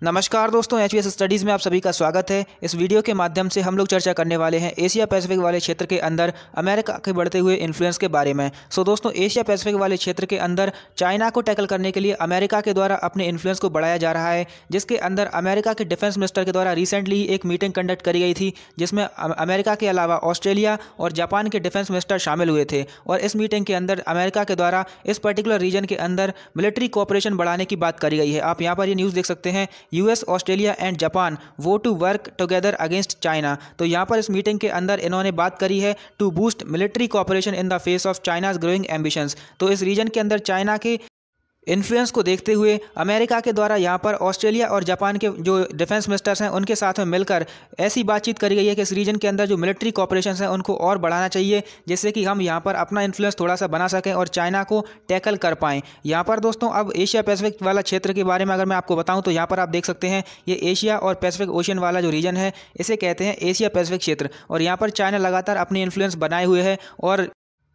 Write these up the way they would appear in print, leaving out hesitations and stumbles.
नमस्कार दोस्तों, एचवीएस स्टडीज़ में आप सभी का स्वागत है। इस वीडियो के माध्यम से हम लोग चर्चा करने वाले हैं एशिया पैसिफिक वाले क्षेत्र के अंदर अमेरिका के बढ़ते हुए इन्फ्लुएंस के बारे में। दोस्तों, एशिया पैसिफिक वाले क्षेत्र के अंदर चाइना को टैकल करने के लिए अमेरिका के द्वारा अपने इन्फ्लुएंस को बढ़ाया जा रहा है, जिसके अंदर अमेरिका के डिफेंस मिनिस्टर के द्वारा रिसेंटली एक मीटिंग कंडक्ट करी गई थी, जिसमें अमेरिका के अलावा ऑस्ट्रेलिया और जापान के डिफेंस मिनिस्टर शामिल हुए थे। और इस मीटिंग के अंदर अमेरिका के द्वारा इस पर्टिकुलर रीजन के अंदर मिलिट्री कोऑपरेशन बढ़ाने की बात करी गई है। आप यहाँ पर ये न्यूज़ देख सकते हैं, यूएस, ऑस्ट्रेलिया एंड जापान वो to work together against China. तो यहाँ पर इस मीटिंग के अंदर इन्होंने बात करी है to boost military cooperation in the face of China's growing ambitions. तो इस रीजन के अंदर चाइना के इन्फ्लुएंस को देखते हुए अमेरिका के द्वारा यहाँ पर ऑस्ट्रेलिया और जापान के जो डिफेंस मिनिस्टर्स हैं उनके साथ में मिलकर ऐसी बातचीत करी गई है कि इस रीजन के अंदर जो मिलिट्री कोऑपरेशन हैं उनको और बढ़ाना चाहिए, जिससे कि हम यहाँ पर अपना इन्फ्लुएंस थोड़ा सा बना सकें और चाइना को टैकल कर पाएँ। यहाँ पर दोस्तों अब एशिया पैसिफिक वाला क्षेत्र के बारे में अगर मैं आपको बताऊँ तो यहाँ पर आप देख सकते हैं, ये एशिया और पैसिफिक ओशियन वाला जो रीजन है इसे कहते हैं एशिया पैसिफिक क्षेत्र। और यहाँ पर चाइना लगातार अपनी इन्फ्लुएंस बनाए हुए है और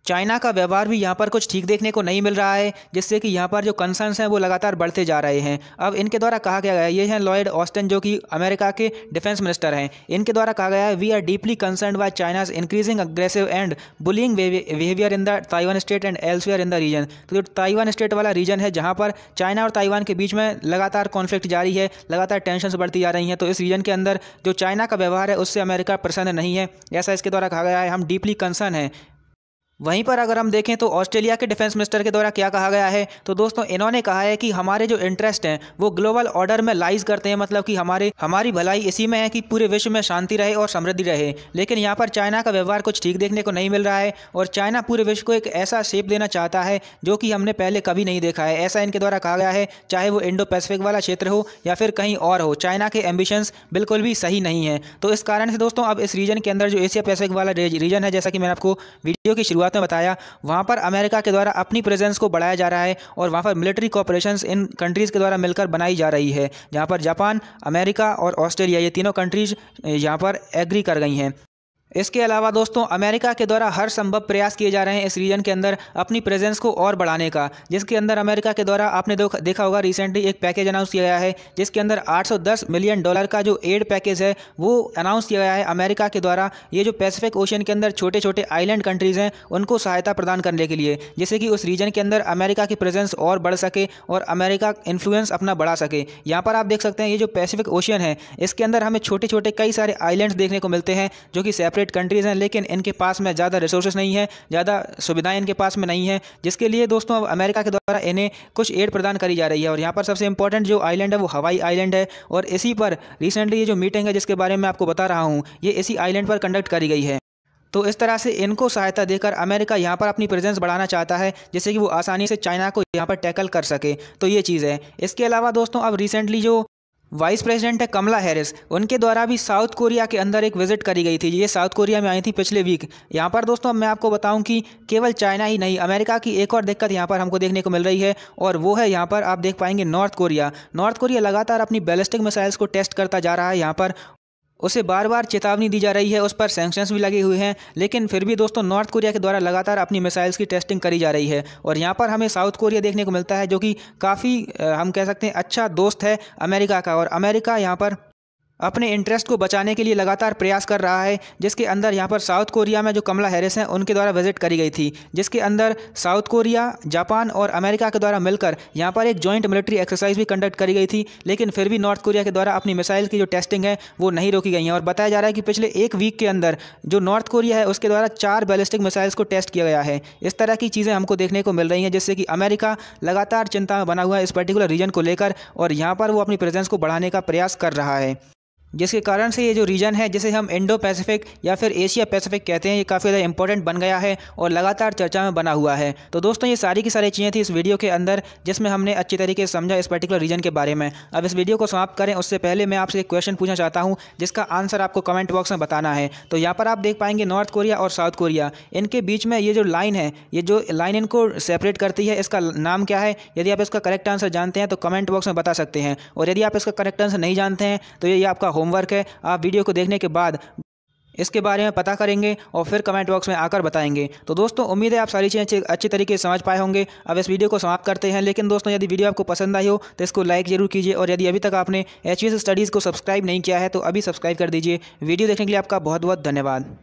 चाइना का व्यवहार भी यहाँ पर कुछ ठीक देखने को नहीं मिल रहा है, जिससे कि यहाँ पर जो कंसर्न्स हैं वो लगातार बढ़ते जा रहे हैं। अब इनके द्वारा कहा गया है, ये हैं लॉयड ऑस्टिन जो कि अमेरिका के डिफेंस मिनिस्टर हैं। इनके द्वारा कहा गया है, we are deeply concerned by China's increasing aggressive and bullying behaviour in the Taiwan state and elsewhere in the region. तो जो ताइवान स्टेट वाला रीजन है जहाँ पर चाइना और ताइवान के बीच में लगातार कॉन्फ्लिक्ट जारी है, लगातार टेंशन बढ़ती जा रही हैं, तो इस रीजन के अंदर जो चाइना का व्यवहार है उससे अमेरिका प्रसन्न नहीं है, ऐसा इसके द्वारा कहा गया है। हम डीपली कंसर्न हैं। वहीं पर अगर हम देखें तो ऑस्ट्रेलिया के डिफेंस मिनिस्टर के द्वारा क्या कहा गया है, तो दोस्तों इन्होंने कहा है कि हमारे जो इंटरेस्ट हैं वो ग्लोबल ऑर्डर में लाइज करते हैं, मतलब कि हमारी भलाई इसी में है कि पूरे विश्व में शांति रहे और समृद्धि रहे। लेकिन यहाँ पर चाइना का व्यवहार कुछ ठीक देखने को नहीं मिल रहा है और चाइना पूरे विश्व को एक ऐसा शेप देना चाहता है जो कि हमने पहले कभी नहीं देखा है, ऐसा इनके द्वारा कहा गया है। चाहे वो इंडो पैसिफिक वाला क्षेत्र हो या फिर कहीं और हो, चाइना के एम्बिशंस बिल्कुल भी सही नहीं है। तो इस कारण से दोस्तों अब इस रीजन के अंदर जो एशिया पैसिफिक वाला रीजन है, जैसा कि मैंने आपको वीडियो की शुरुआत में बताया, वहां पर अमेरिका के द्वारा अपनी प्रेजेंस को बढ़ाया जा रहा है और वहां पर मिलिट्री कोऑपरेशंस इन कंट्रीज़ के द्वारा मिलकर बनाई जा रही है, जहां पर जापान, अमेरिका और ऑस्ट्रेलिया ये तीनों कंट्रीज यहां पर एग्री कर गई हैं। इसके अलावा दोस्तों अमेरिका के द्वारा हर संभव प्रयास किए जा रहे हैं इस रीजन के अंदर अपनी प्रेजेंस को और बढ़ाने का, जिसके अंदर अमेरिका के द्वारा आपने देखा होगा रिसेंटली एक पैकेज अनाउंस किया गया है, जिसके अंदर $810 मिलियन का जो एड पैकेज है वो अनाउंस किया गया है अमेरिका के द्वारा। ये जो पैसिफिक ओशियन के अंदर छोटे छोटे आइलैंड कंट्रीज़ हैं उनको सहायता प्रदान करने के लिए, जिससे कि उस रीजन के अंदर अमेरिका की प्रेजेंस और बढ़ सके और अमेरिका इन्फ्लुएंस अपना बढ़ा सके। यहाँ पर आप देख सकते हैं, ये जो पैसिफिक ओशियन है इसके अंदर हमें छोटे छोटे कई सारे आइलैंड्स देखने को मिलते हैं जो कि सेपरेट कंट्रीज़ हैं, लेकिन इनके पास में ज़्यादा रिसोर्सेज नहीं है, ज़्यादा सुविधाएं इनके पास में नहीं है, जिसके लिए दोस्तों अब अमेरिका के द्वारा इन्हें कुछ एड प्रदान करी जा रही है। और यहाँ पर सबसे इंपॉर्टेंट जो आइलैंड है वो हवाई आइलैंड है और इसी पर रिसेंटली ये जो मीटिंग है जिसके बारे में आपको बता रहा हूँ, ये इसी आइलैंड पर कंडक्ट करी गई है। तो इस तरह से इनको सहायता देकर अमेरिका यहाँ पर अपनी प्रेजेंस बढ़ाना चाहता है, जिससे कि वो आसानी से चाइना को यहाँ पर टैकल कर सके। तो ये चीज़ है। इसके अलावा दोस्तों अब रिसेंटली जो वाइस प्रेसिडेंट है कमला हैरिस, उनके द्वारा भी साउथ कोरिया के अंदर एक विजिट करी गई थी। ये साउथ कोरिया में आई थी पिछले वीक। यहाँ पर दोस्तों मैं आपको बताऊं कि केवल चाइना ही नहीं, अमेरिका की एक और दिक्कत यहाँ पर हमको देखने को मिल रही है और वो है यहाँ पर आप देख पाएंगे नॉर्थ कोरिया। नॉर्थ कोरिया लगातार अपनी बैलिस्टिक मिसाइल्स को टेस्ट करता जा रहा है, यहाँ पर उसे बार बार चेतावनी दी जा रही है, उस पर सैंक्शंस भी लगे हुए हैं, लेकिन फिर भी दोस्तों नॉर्थ कोरिया के द्वारा लगातार अपनी मिसाइल्स की टेस्टिंग करी जा रही है। और यहाँ पर हमें साउथ कोरिया देखने को मिलता है जो कि काफ़ी हम कह सकते हैं अच्छा दोस्त है अमेरिका का, और अमेरिका यहाँ पर अपने इंटरेस्ट को बचाने के लिए लगातार प्रयास कर रहा है, जिसके अंदर यहाँ पर साउथ कोरिया में जो कमला हैरिस हैं उनके द्वारा विजिट करी गई थी, जिसके अंदर साउथ कोरिया, जापान और अमेरिका के द्वारा मिलकर यहाँ पर एक जॉइंट मिलिट्री एक्सरसाइज भी कंडक्ट करी गई थी। लेकिन फिर भी नॉर्थ कोरिया के द्वारा अपनी मिसाइल की जो टेस्टिंग है वो नहीं रोकी गई है और बताया जा रहा है कि पिछले एक वीक के अंदर जो नॉर्थ कोरिया है उसके द्वारा 4 बैलिस्टिक मिसाइल्स को टेस्ट किया गया है। इस तरह की चीज़ें हमको देखने को मिल रही हैं, जिससे कि अमेरिका लगातार चिंता में बना हुआ है इस पर्टिकुलर रीजन को लेकर और यहाँ पर वो अपनी प्रेजेंस को बढ़ाने का प्रयास कर रहा है, जिसके कारण से ये जो रीजन है जिसे हम इंडो पैसिफिक या फिर एशिया पैसिफिक कहते हैं, ये काफ़ी ज़्यादा इंपॉर्टेंट बन गया है और लगातार चर्चा में बना हुआ है। तो दोस्तों ये सारी की सारी चीज़ें थी इस वीडियो के अंदर, जिसमें हमने अच्छी तरीके से समझा इस पर्टिकुलर रीजन के बारे में। अब इस वीडियो को समाप्त करें उससे पहले मैं आपसे एक क्वेश्चन पूछना चाहता हूँ, जिसका आंसर आपको कमेंट बॉक्स में बताना है। तो यहाँ पर आप देख पाएंगे नॉर्थ कोरिया और साउथ कोरिया, इनके बीच में ये जो लाइन है, ये जो लाइन इनको सेपरेट करती है, इसका नाम क्या है? यदि आप इसका करेक्ट आंसर जानते हैं तो कमेंट बॉक्स में बता सकते हैं, और यदि आप इसका करेक्ट आंसर नहीं जानते हैं तो ये आपका होमवर्क है। आप वीडियो को देखने के बाद इसके बारे में पता करेंगे और फिर कमेंट बॉक्स में आकर बताएंगे। तो दोस्तों उम्मीद है आप सारी चीज़ें अच्छी तरीके से समझ पाए होंगे। अब इस वीडियो को समाप्त करते हैं, लेकिन दोस्तों यदि वीडियो आपको पसंद आई हो तो इसको लाइक जरूर कीजिए, और यदि अभी तक आपने HVS स्टडीज़ को सब्सक्राइब नहीं किया है तो अभी सब्सक्राइब कर दीजिए। वीडियो देखने के लिए आपका बहुत बहुत धन्यवाद।